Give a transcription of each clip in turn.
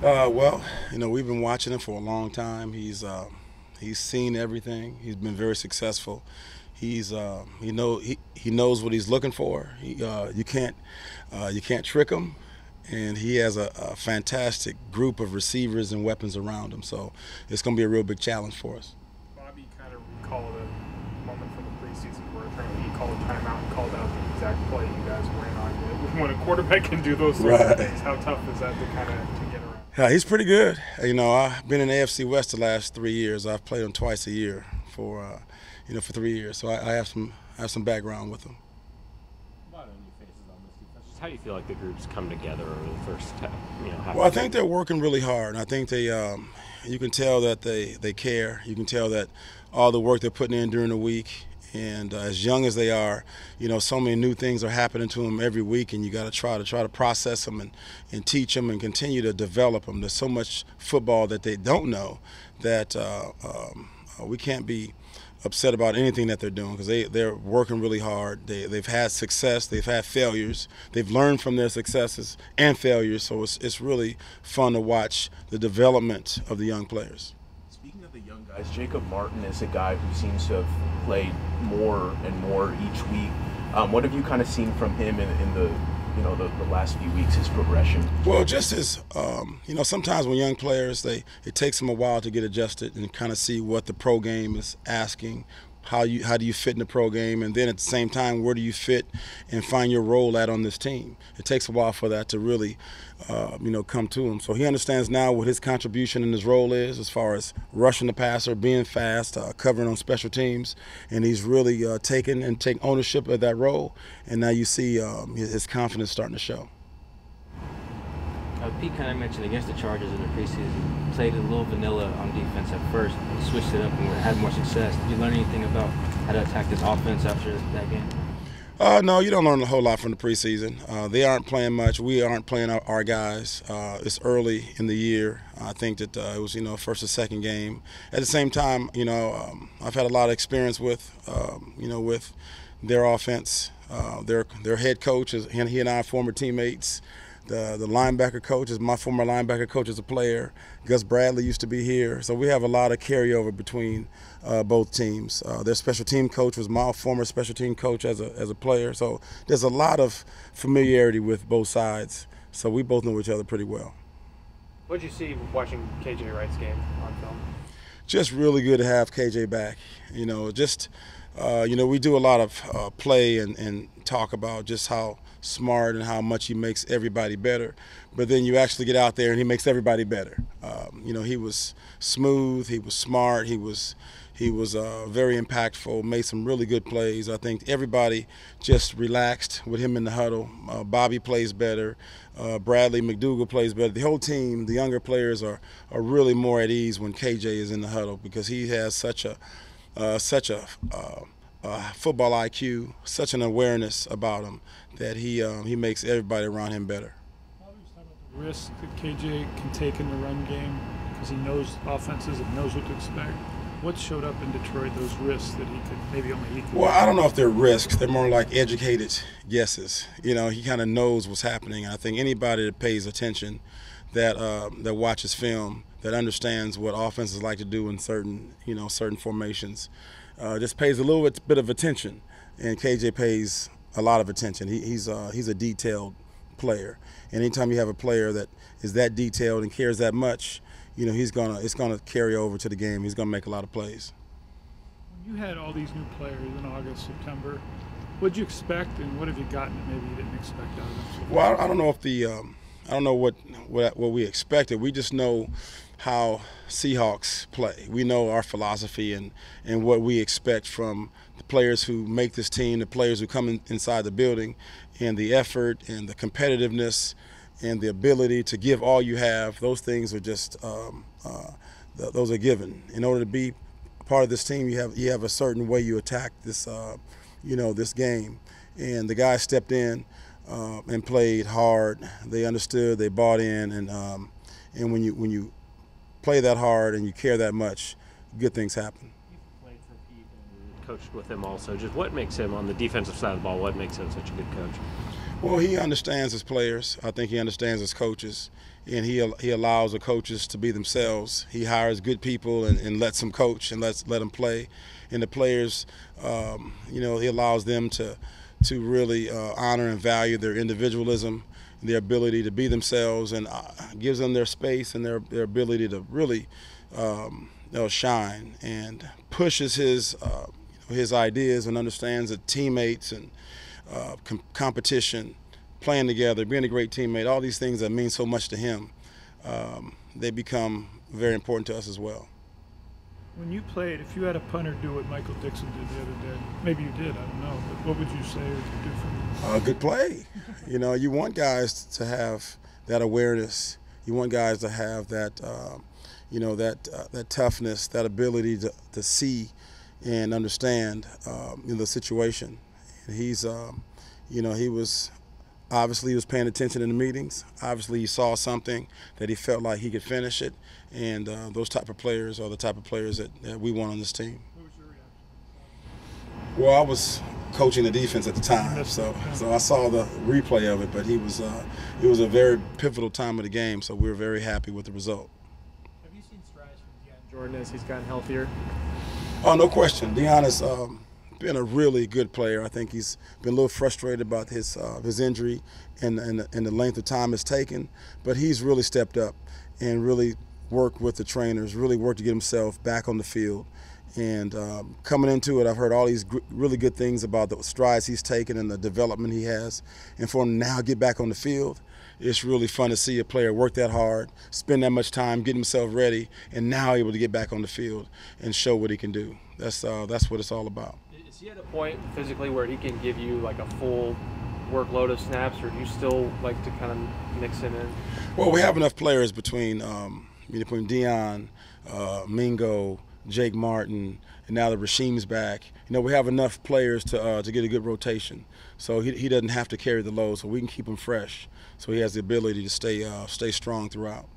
Well, we've been watching him for a long time. He's seen everything. He's been very successful. He knows what he's looking for. You can't trick him, and he has a fantastic group of receivers and weapons around him. So it's going to be a real big challenge for us. Bobby kind of recalled a moment from the preseason where apparently he called a timeout and called out the exact play you guys ran on. When a quarterback can do those sorts of things, how tough is that to get around? Yeah, he's pretty good. I've been in the AFC West the last 3 years. I've played him twice a year for 3 years. So I have some background with him. A lot of new faces on this defense. Just how do you feel like the group's come together over the first, half? Well, I think they're working really hard. I think you can tell that they care. You can tell that all the work they're putting in during the week. And as young as they are, so many new things are happening to them every week, and you got to try to process them and teach them and continue to develop them. There's so much football that they don't know that we can't be upset about anything that they're doing because they're working really hard. They've had success, they've had failures, they've learned from their successes and failures. So it's really fun to watch the development of the young players. Speaking of the young guys, Jacob Martin is a guy who seems to have played more and more each week. What have you kind of seen from him in the last few weeks, his progression? Well, just as sometimes when young players, it takes them a while to get adjusted and kind of see what the pro game is asking. How do you fit in the pro game, and then at the same time, where do you fit and find your role on this team? It takes a while for that to really, come to him. So he understands now what his contribution in his role is, as far as rushing the passer, being fast, covering on special teams, and he's really taken ownership of that role. And now you see his confidence starting to show. Pete kind of mentioned against the Chargers in the preseason, played a little vanilla on defense at first, and switched it up and had more success. Did you learn anything about how to attack this offense after that game? No, you don't learn a whole lot from the preseason. They aren't playing much. We aren't playing our guys. It's early in the year. I think that it was first or second game. At the same time, I've had a lot of experience with with their offense. Their head coach he and I are former teammates. The linebacker coach is my former linebacker coach as a player. Gus Bradley used to be here. So we have a lot of carryover between both teams. Their special team coach was my former special team coach as a player. So there's a lot of familiarity with both sides. So we both know each other pretty well. What did you see watching KJ Wright's game on film? Just really good to have KJ back. We do a lot of play and talk about just how smart and how much he makes everybody better. But then you actually get out there and he makes everybody better. He was smooth, he was smart, he was very impactful, made some really good plays. I think everybody just relaxed with him in the huddle. Bobby plays better. Bradley McDougal plays better. The whole team, the younger players are really more at ease when KJ is in the huddle because he has such a football IQ, such an awareness about him that he makes everybody around him better. The risk that KJ can take in the run game because he knows offenses and knows what to expect. What showed up in Detroit, those risks that maybe only he could? Well, I don't know if they're risks. They're more like educated guesses. He kind of knows what's happening. I think anybody that pays attention, that watches film, that understands what offenses like to do in certain formations, just pays a little bit of attention. And KJ pays a lot of attention. He's a detailed player. And anytime you have a player that is that detailed and cares that much, it's gonna carry over to the game. He's gonna make a lot of plays. When you had all these new players in August, September, what did you expect, and what have you gotten that maybe you didn't expect out of them? So well, I don't know if I don't know what we expected. We just know how Seahawks play. We know our philosophy and what we expect from the players who make this team, the players who come inside the building, and the effort and the competitiveness and the ability to give all you have. Those things are just those are given. In order to be part of this team, you have a certain way you attack this this game. And the guys stepped in and played hard. They understood. They bought in. And when you play that hard and you care that much, good things happen. You've played for Pete and coached with him also. Just what makes him, on the defensive side of the ball, what makes him such a good coach? Well, he understands his players. I think he understands his coaches, and he allows the coaches to be themselves. He hires good people and lets them coach and let them play. And the players, he allows them to really honor and value their individualism, their ability to be themselves, and gives them their space and their ability to really shine, and pushes his ideas and understands that teammates and competition, playing together, being a great teammate, all these things that mean so much to him, they become very important to us as well. When you played, if you had a punter do what Michael Dixon did the other day, maybe you did, I don't know, but what would you say or do differently? Good play. You want guys to have that awareness. You want guys to have that, that toughness, that ability to see and understand the situation. And he's, he was paying attention in the meetings. Obviously, he saw something that he felt like he could finish it. And those type of players are the type of players that we want on this team. What was your reaction? Well, I was coaching the defense at the time, so I saw the replay of it. But it was a very pivotal time of the game, so we were very happy with the result. Have you seen strides from Ken Jordan as he's gotten healthier? Oh, no question. Deion has been a really good player. I think he's been a little frustrated about his injury and the length of time it's taken, but he's really stepped up and really worked with the trainers, really worked to get himself back on the field. And coming into it, I've heard all these really good things about the strides he's taken and the development he has. And for him to now get back on the field, it's really fun to see a player work that hard, spend that much time, get himself ready, and now able to get back on the field and show what he can do. That's what it's all about. Is he at a point physically where he can give you like a full workload of snaps, or do you still like to kind of mix him in? Well, we have enough players between Deion, Mingo, Jake Martin, and now that Rasheem's back. We have enough players to get a good rotation. So he doesn't have to carry the load, so we can keep him fresh. So he has the ability to stay strong throughout.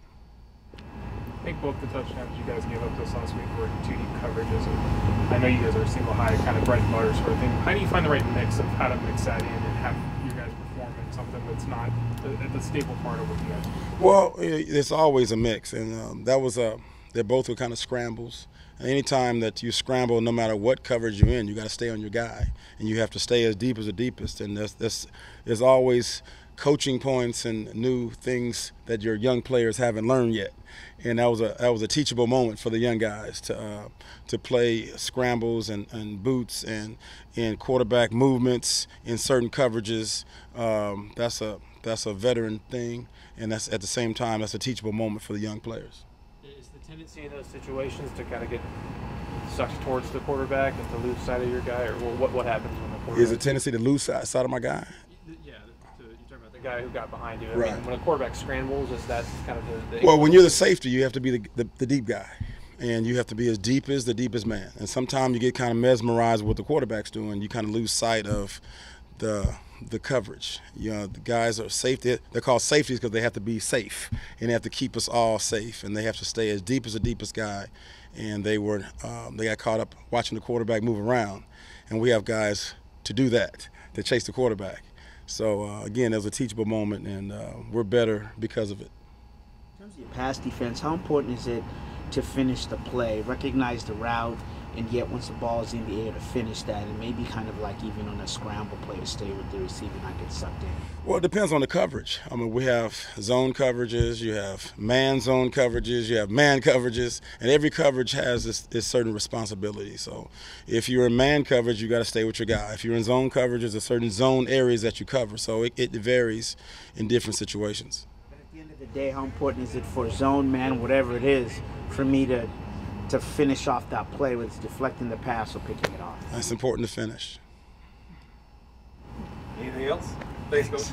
I think both the touchdowns you guys gave up this last week were two deep coverages. And I know you guys are single high, kind of bread and butter sort of thing. How do you find the right mix of how to mix that in and have you guys perform in something that's not the staple part of what you guys do? Well, it's always a mix, and they both were kind of scrambles. Anytime that you scramble, no matter what coverage you're in, you got to stay on your guy, and you have to stay as deep as the deepest. And there's always coaching points and new things that your young players haven't learned yet. And that was a teachable moment for the young guys to play scrambles and boots and quarterback movements in certain coverages. That's a veteran thing, and that's at the same time that's a teachable moment for the young players. Is the tendency in those situations to kind of get sucked towards the quarterback and to lose sight of your guy, or what happens when the quarterback? Is a tendency to lose sight of my guy? Yeah, you're talking about the guy who got behind you. Right. I mean, when a quarterback scrambles, is that kind of the Well, when you're the safety, you have to be the deep guy, and you have to be as deep as the deepest man. And sometimes you get kind of mesmerized with what the quarterback's doing. You kind of lose sight of the coverage. The guys are safety. They're called safeties because they have to be safe, and they have to keep us all safe, and they have to stay as deep as the deepest guy. And they got caught up watching the quarterback move around, and we have guys to do that, to chase the quarterback. So again, it was a teachable moment, and we're better because of it. In terms of your pass defense, how important is it to finish the play, recognize the route, and yet once the ball is in the air to finish that, and maybe kind of like even on a scramble play to stay with the receiver, not get sucked in? Well, it depends on the coverage. I mean, we have zone coverages, you have man zone coverages, you have man coverages, and every coverage has its certain responsibility. So if you're in man coverage, you got to stay with your guy. If you're in zone coverage, there's certain zone areas that you cover. So it varies in different situations. But at the end of the day, how important is it for zone, man, whatever it is, for me to finish off that play, whether it's deflecting the pass or picking it off? It's important to finish. Anything else? Thanks, Coach.